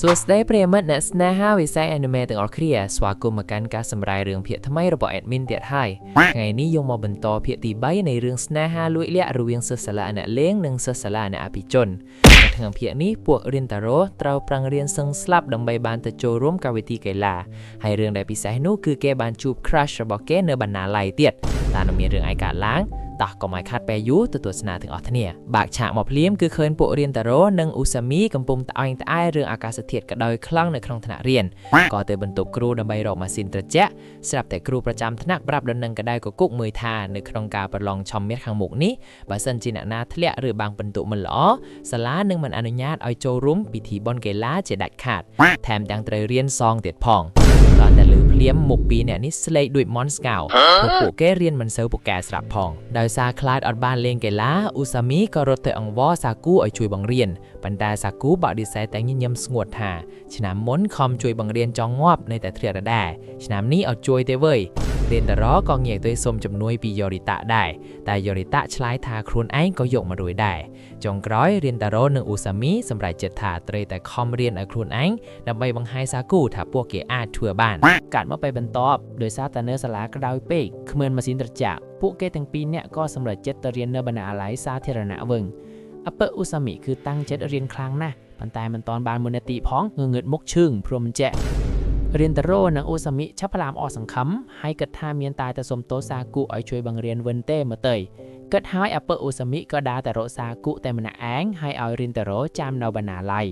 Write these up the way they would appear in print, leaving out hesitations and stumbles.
សួស្តីប្រិយមិត្តអ្នកស្នេហាវិស័យ anime ទាំងអស់គ្នាស្វាគមន៍មកកាន់ការសម្រាយរឿងភាគថ្មីរបស់ admin ទៀតហើយថ្ងៃនេះយើងមកបន្តភាគទី3នៃរឿងស្នេហាលួចលាក់រវាងសិស្សសាលាអ្នកលេងនិងសិស្សសាលាអ្នកអភិជននៅក្នុងភាគនេះពួករិនតារ៉ូត្រូវប្រឹងរៀនសឹងស្លាប់ដើម្បីបានទៅចូលរួមកម្មវិធីកីឡាហើយរឿងដែលពិសេសនោះគឺគេបានជួប crush របស់គេនៅបណ្ណាល័យទៀតតែនៅមានរឿងអីកើតឡើងតោះកុំឲ្យខាត់ពេលយូរទៅទស្សនាទាំងអស់គ្នាបាក់ឆាកមកភ្លាមគឺឃើញពួករៀនតារ៉ូនិងអ៊ូសាមីកំពុងត្អែងត្អែរឿងអាកាសធាតុក្តៅខ្លាំងនៅក្នុងថ្នាក់រៀនក៏ទៅបន្ទប់គ្រូដើម្បីរកម៉ាស៊ីនត្រជាក់ស្រាប់តែគ្រូប្រចាំថ្នាក់ប្រាប់ដល់នឹងកដៅកគុកមួយថានៅក្នុងការប្រឡងឆមាសខាងមុខនេះបើសិនជាអ្នកណាធ្លាក់ឬបាំងពិន្ទុមិនល្អសាលានឹងមិនអនុញ្ញាតឲ្យចូលរួមពិធីបុណ្យកីឡាជាដាច់ខាតថែមទាំងត្រូវរៀនសងទៀតផងដល់តែលើភ្លាមមុខពីរអ្នកនេះស្លេកដូចមន់ស្កោពួកគេរៀនមិនសូវពូកែស្រាប់ផងដោយសារខ្លាចអត់បានលេងកីឡាអ៊ូសាមីក៏រត់ទៅអង្វរសាគូឲ្យជួយបង្រៀនប៉ុន្តែសាគូបដិសេធតែញញឹមស្ងួតថាឆ្នាំមុនខំជួយបង្រៀនចង់ងាប់នៅតែធ្លាក់ដដែលឆ្នាំនេះអត់ជួយទេវើយរៀនតារ៉ូក៏ងាកទៅសុំជំនួយពីយូរីតាដែរតែយូរីតាឆ្លើយថាខ្លួនឯងក៏យកមករួយដែរចុងក្រោយរៀនតារ៉ូនិងអ៊ូសាមីសម្រេចចិត្តថាត្រូវតែខំរៀនឲ្យខ្លួនឯងដើម្បីបង្ហាញសាគូថាពួកគេអាចធ្វើបានកាត់មកពេលបន្ទាប់ដោយសារតែនៅសាលាក្តៅពេកគ្មានម៉ាស៊ីនត្រជាក់ពួកគេទាំងពីរនាក់ក៏សម្រេចចិត្តទៅរៀននៅបណ្ណាល័យសាធារណៈវិញអពើអ៊ូសាមីគឺតាំងចិត្តរៀនខ្លាំងណាស់ប៉ុន្តែមិនទាន់បានមួយនាទីផងងើតមុខឈឹងព្រមចេះរៀនតារ៉ូនិងអ៊ូសាមីឆាប់ផ្លាមអស់សង្ឃឹមហើយគិតថាមានតែសុំទោសសាគូឲ្យជួយបង្រៀនវិញទេមកទៅគិតហើយអពើអ៊ូសាមីក៏ដើរទៅរកសាគូតែម្នាក់ឯងហើយឲ្យរៀនតារ៉ូចាំនៅបណ្ណាល័យ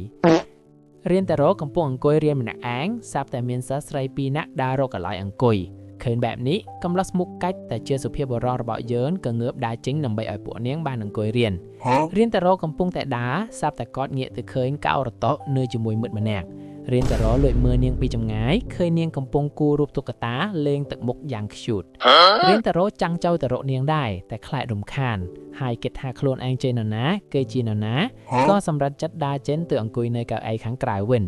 រៀនតារ៉ូកំពុងអង្គុយរៀនម្នាក់ឯងស្រាប់តែមានសិស្សស្រីពីរនាក់ដើររកកន្លែងអង្គុយឃើញបែបនេះកំឡុះមុខកាច់តែជាសុភាពបុរសរបស់យើងក៏ងើបដើរចេញដើម្បីឲ្យពួកនាងបានអង្គុយរៀនតារ៉ូកំពុងតែដើរស្រាប់តែគាត់ងាកទៅឃើញកៅរតុនៅជាមួយមិត្តម្នាក់រៀនតារ៉ូលួចមើលនាងពីចម្ងាយឃើញនាងកំពុងគូររូបតុក្កតាលេងទឹកមុខយ៉ាង cute រៀនតារ៉ូចាំងចូលទៅរកនាងដែរតែខ្លាចរំខានហើយគិតថាខ្លួនឯងជានរណាគេជានរណាក៏សម្រេចចិត្តដើរចេញទៅអង្គុយនៅកៅអីខាងក្រៅវិញ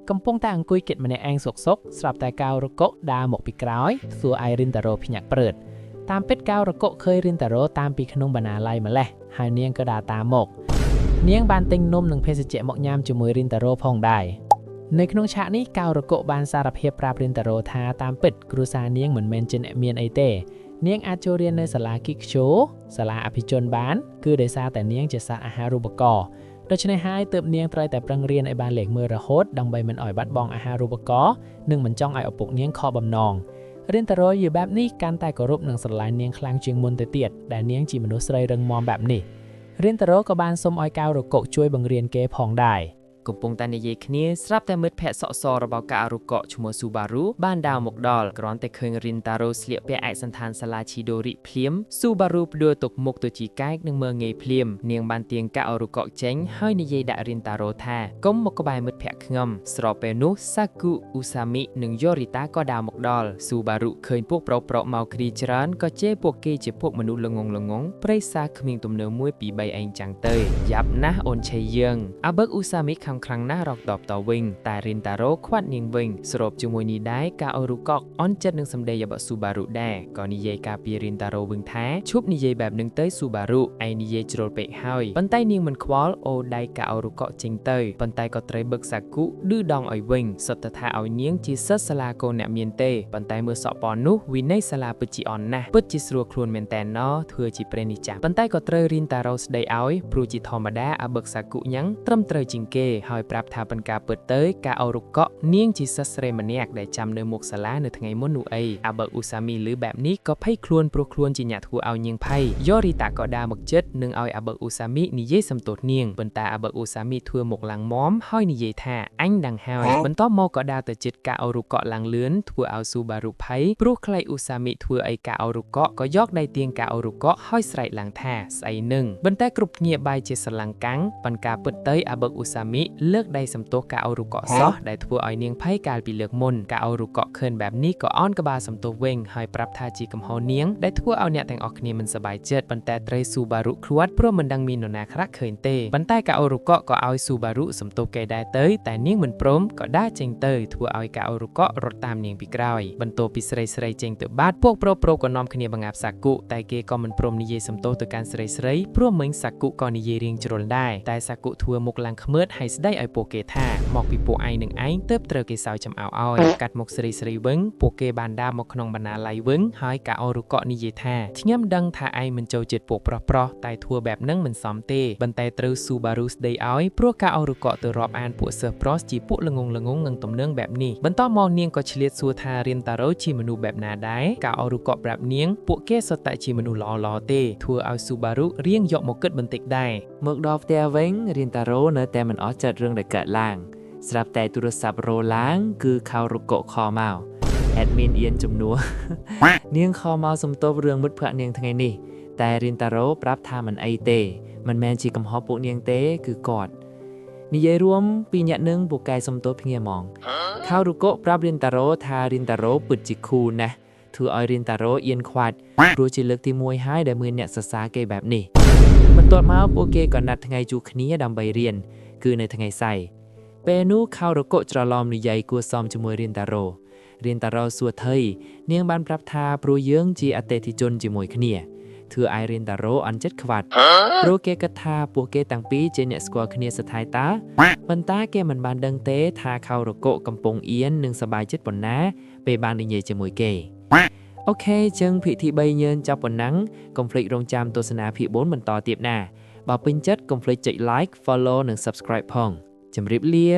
កំពុងតែអង្គុយគិតម្នាក់ឯងសុកស្រាប់តែកៅរកុដើរមកពីក្រោយធ្វើឲ្យរៀនតារ៉ូភ្ញាក់ព្រឺតតាមពិតកៅរកុឃើញរៀនតារ៉ូតាមពីក្នុងបណ្ណាល័យម្លេះហើយនាងក៏ដើរតាមមកនាងបានទិញនំនិងភេសជ្ជៈមកញ៉ាំជាមួយរៀនតារ៉ូផងដែរនៅក្នុងឆាកនេះកៅរកុបានសារភាពប្រាប់រៀនតារ៉ូថាតាមពិតគ្រួសារនាងមិនមែនជាអ្នកមានអីទេនាងអាចចូលរៀននៅសាលាគីខ្ជូសាលាអភិជនបានគឺដោយសារតែនាងជាសិស្សអាហារូបករណ៍ដូច្នេះហើយទើបនាងត្រូវតែប្រឹងរៀនឲ្យបានលេខមើលរហូតដើម្បីមិនឲ្យបាត់បង់អាហារូបករណ៍និងមិនចង់ឲ្យឪពុកនាងខកបំណងរៀនតារ៉ូយឺបែបនេះកាន់តែគោរពនិងស្រឡាញ់នាងខ្លាំងជាងមុនទៅទៀតដែលនាងជាមនុស្សស្រីរឹងមាំបែបនេះរៀនតារ៉ូក៏បានសុំឲ្យកៅរកុជួយបង្រៀនគេផងដែរកំពុងតែនិយាយគ្នាស្រាប់តែមិត្តភក្តិសក់សរបស់កៅរកុឈ្មោះស៊ូបារូបានដើរមកដល់គ្រាន់តែឃើញរិនតារ៉ូស្លៀកពាក់ឯកសណ្ឋានសាលាឈីដូរីភ្លាមស៊ូបារូផ្ដួលទុកមុខទៅជាកែកនិងមើលងាយភ្លាមនាងបានទាញកៅរកុចេញហើយនិយាយដាក់រិនតារ៉ូថាកុំមកក្បែរមិត្តភក្តិខ្ញុំស្របពេលនោះសាគូអ៊ូសាមីនិងយូរីតាក៏ដើរមកដល់ស៊ូបារូឃើញពួកប្រុសៗមកគ្រីច្រើនក៏ជេរពួកគេជាពួកមនុស្សល្ងងព្រៃសាគ្មានទំនើ1 2 3អេងចាំងទៅយ៉ាប់ណាស់អូនឆេយើងអាបើកអ៊ូសាមីខ្លាំងណាស់រកតបតវិញតែរិនតារ៉ូខ្វាត់នាងវិញស្របជាមួយនេះដែរកាអូរូកុកអន់ចិត្តនឹងសម្ដីរបស់ស៊ូបារូដែរក៏និយាយការពីរិនតារ៉ូវិញថាឈប់និយាយបែបនឹងទៅស៊ូបារូឯនិយាយជ្រុលពេកហើយប៉ុន្តែនាងមិនខ្វល់អូដៃកាអូរូកុកចេញទៅប៉ុន្តែក៏ត្រូវបឹកសាគូឌឺដងឲ្យវិញសុទ្ធតែថាឲ្យនាងជាសិស្សសាលាកូនអ្នកមានទេប៉ុន្តែមើលសក់ប៉ននោះវិន័យសាលាពិតជាអន់ណាស់ពិតជាស្រួលខ្លួនមែនតែណធ្វើជាព្រះនេះចាស់ប៉ុន្តែក៏ត្រូវរិនតារ៉ូស្ដីឲ្យព្រោះជាធម្មតាអាបឹកសាគូញ៉ាំងត្រឹមត្រូវជាងគេហើយប្រាប់ថាប៉ុន្តែការពិតទៅកាអូរូកុកនាងជាសិស្សស្រីម្នាក់ដែលចាំនៅមុខសាលានៅថ្ងៃមុននោះអីអាបើអ៊ូសាមីឮបែបនេះក៏ភ័យខ្លួនព្រោះខ្លួនជាអ្នកធ្វើឲ្យនាងភ័យយូរីតាក៏ដើរមកជិតនឹងឲ្យអាបើអ៊ូសាមីនិយាយសំទោសនាងប៉ុន្តែអាបើអ៊ូសាមីធ្វើមុខឡើងមាំហើយនិយាយថាអញដឹងហើយបន្ទាប់មកក៏ដើរទៅជិតកាអូរូកុកឡើងលឿនធ្វើឲ្យស៊ូបារូភ័យព្រោះខ្លាចអ៊ូសាមីធ្វើឲ្យកាអូរូកុកក៏យកដៃទាញកាអូរូកុកហើយស្រែកឡើងថាស្អីនឹងប៉ុន្តែគ្រប់គ្នាបែរជាស្រឡាំងកាំងប៉ុន្តែការពិតទៅអាបើអ៊ូសាមីលើកដៃសំទោសកាអូរូកុកសោះដែលធ្វើឲ្យនាងភ័យកាលពីលើកមុនកាអូរូកុកឃើញបែបនេះក៏អន់ក្បាលសំទោសវិញហើយប្រាប់ថាជាកំហុសនាងដែលធ្វើឲ្យអ្នកទាំងអស់គ្នាមិនសប្បាយចិត្តប៉ុន្តែត្រូវស៊ូបារូឃ្លាត់ព្រោះមិនដឹងមាននរណាខ្លះឃើញទេប៉ុន្តែកាអូរូកុកក៏ឲ្យស៊ូបារូសំទោសគេដែរទៅតែនាងមិនព្រមក៏ដើរចេញទៅធ្វើឲ្យកាអូរូកុករត់តាមនាងពីក្រោយបន្ទាប់ពីស្រីចេញទៅបាត់ពួកប្រុសក៏នាំគ្នាបង្ងាប់សាគូតែគេក៏មិនព្រមនិយាយសំទោសទៅកាន់ស្រីព្រោះមិញសាគូក៏និយាយរៀងជ្រុលដែរតែសាគូធ្វើមុខឡើងខ្មើតហើយ ស្ដីឲ្យពួកគេថាមកពីពួកឯងនឹងឯងទើបត្រូវគេសើចចំអោឲ្យកាត់មុខស្រីៗវិញពួកគេបានដើរមកក្នុងបណ្ណាល័យវិញហើយកាអូរុកនិយាយថាខ្ញុំដឹងថាឯងមិនចូលចិត្តពួកប្រុសៗតែធ្វើបែបហ្នឹងមិនសមទេប៉ុន្តែត្រូវស៊ូបារូស្ដីឲ្យព្រោះកាអូរុកទៅរាប់អានពួកសិស្សប្រុសជាពួកល្ងងនឹងទំនើងបែបនេះបន្តមកនាងក៏ឆ្លៀតសួរថារៀនតារ៉ូជាមនុស្សបែបណាដែរកាអូរុកប្រាប់នាងពួកគេសុទ្ធតែជាមនុស្សល្អៗទេធ្វើឲ្យស៊ូបារុរៀងយកមកគិតបន្តិចដែរមកដល់ផ្ទះវិញរៀនតារ៉ូនៅតែមិនអស់ចិត្តរឿងដែលកើតឡើងស្រាប់តែទូរស័ព្ទរោឡើងគឺខោរុកខមក admin អៀនជំនួស នាងខមកសំទោសរឿងមិត្តភក្តិនាងថ្ងៃនេះតែរៀនតារ៉ូប្រាប់ថាមិនអីទេមិនមែនជាកំហុសពួកនាងទេគឺគាត់និយាយរួមពីអ្នកនឹងពូកែសំទោសភ្ងាហ្មងខោរុកប្រាប់រៀនតារ៉ូថារៀនតារ៉ូពិតជាខូលណាស់ធ្វើឲ្យរៀនតារ៉ូអៀនខ្វាច់ព្រោះជាលើកទី1ហើយដែលមានអ្នកសរសើរគេបែបនេះបន្ទាប់មកពួកគេក៏ណាត់ថ្ងៃជួបគ្នាដើម្បីរៀនគឺនៅថ្ងៃសៅរ៍ពេលនោះខោរុកច្រឡំនិយាយគួរសមជាមួយរៀនតារ៉ូសួរថៃនាងបានប្រាប់ថាព្រោះយើងជាអតិថិជនជាមួយគ្នាធ្វើឲ្យរៀនតារ៉ូអន់ចិត្តខ្វាត់ព្រោះគេគិតថាពួកគេទាំងពីរជាអ្នកស្គាល់គ្នាសថៃតាប៉ុន្តែគេមិនបានដឹងទេថាខោរុកកំពុងអៀននិងសប្បាយចិត្តប៉ុណ្ណាពេលបាននិយាយជាមួយគេអូខេចឹងភាគទី3យើងចាប់ប៉ុណ្ណឹងកុំភ្លេចរងចាំទស្សនាភាគ4បន្តទៀតណាបើពេញចិត្តកុំភ្លេចចុច like follow និង subscribe ផងជម្រាបលា